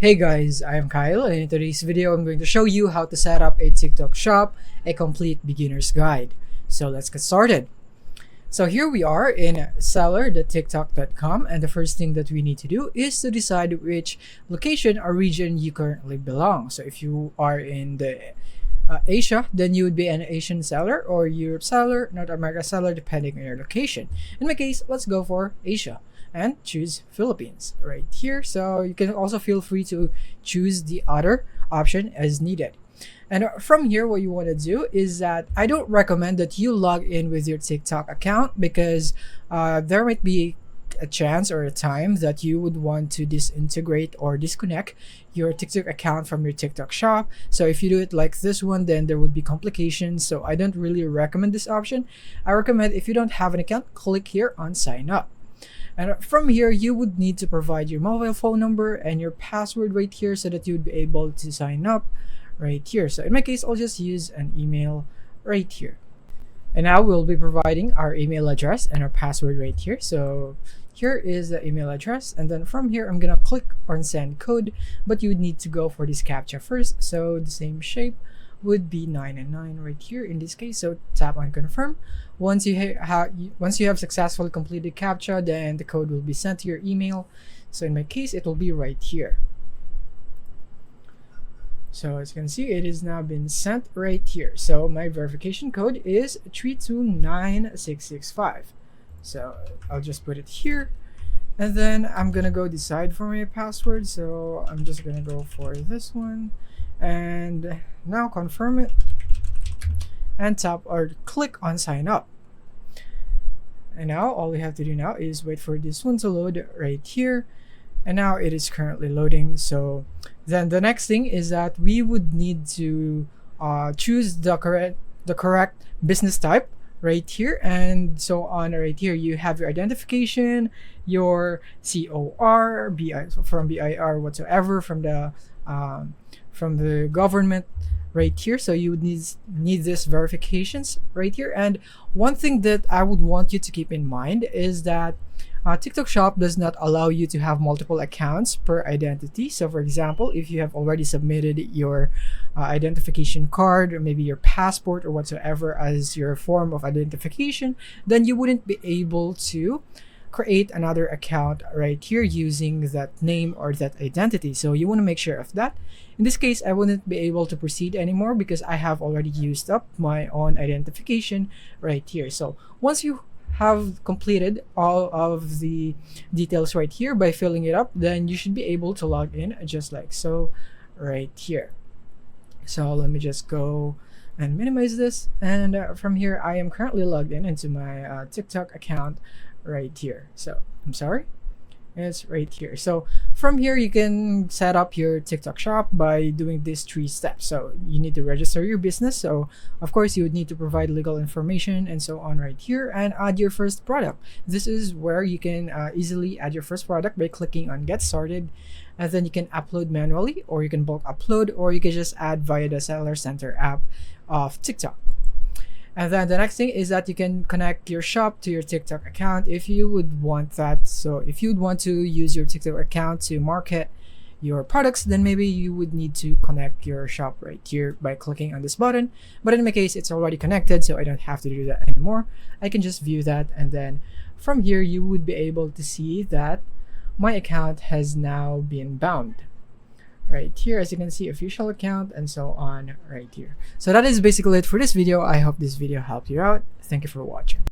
Hey guys, I am Kyle, and in today's video I'm going to show you how to set up a TikTok shop, a complete beginner's guide. So let's get started. So here we are in seller.tiktok.com, and the first thing that we need to do is to decide which location or region you currently belong. So if you are in the Asia, then you would be an Asian seller or Europe seller, North America seller, depending on your location. In my case, let's go for Asia and choose Philippines right here. So you can also feel free to choose the other option as needed. And from here, what you want to do is that I don't recommend that you log in with your TikTok account because there might be a chance or a time that you would want to disintegrate or disconnect your TikTok account from your TikTok shop. So if you do it like this one, then there would be complications. So I don't really recommend this option. I recommend if you don't have an account, click here on sign up. And from here, you would need to provide your mobile phone number and your password right here so that you would be able to sign up right here. So in my case, I'll just use an email right here. And now we'll be providing our email address and our password right here. So here is the email address. And then from here, I'm going to click on send code, but you would need to go for this CAPTCHA first. So the same shape would be 9 and 9 right here in this case. So tap on confirm. Once you have successfully completed CAPTCHA, then the code will be sent to your email. So in my case, it will be right here. So as you can see, it has now been sent right here. So my verification code is 329665. So I'll just put it here. And then I'm gonna go decide for my password. So I'm just gonna go for this one. And now confirm it. And tap or click on sign up. And now all we have to do now is wait for this one to load right here. And now it is currently loading. So then the next thing is that we would need to choose the correct business type right here, and so on right here. You have your identification, your COR, BI from BIR whatsoever from the government right here. So you would need this verifications right here. And one thing that I would want you to keep in mind is that TikTok Shop does not allow you to have multiple accounts per identity. So for example, if you have already submitted your identification card or maybe your passport or whatsoever as your form of identification, then you wouldn't be able to create another account right here using that name or that identity. So you want to make sure of that. In this case, I wouldn't be able to proceed anymore because I have already used up my own identification right here. So once you have completed all of the details right here by filling it up, then you should be able to log in just like so right here. So let me just go and minimize this, and from here I am currently logged in into my TikTok account right here. So I'm sorry, it's right here. So from here you can set up your TikTok shop by doing these 3 steps. So you need to register your business. So of course you would need to provide legal information and so on right here, and add your first product. This is where you can easily add your first product by clicking on get started, and then you can upload manually, or you can bulk upload, or you can just add via the Seller Center app of TikTok. And then the next thing is that you can connect your shop to your TikTok account if you would want that. So if you would want to use your TikTok account to market your products, then maybe you would need to connect your shop right here by clicking on this button. But in my case, it's already connected, so I don't have to do that anymore. I can just view that, and then from here you would be able to see that my account has now been bound right here. As you can see, official account and so on right here. So that is basically it for this video. I hope this video helped you out. Thank you for watching.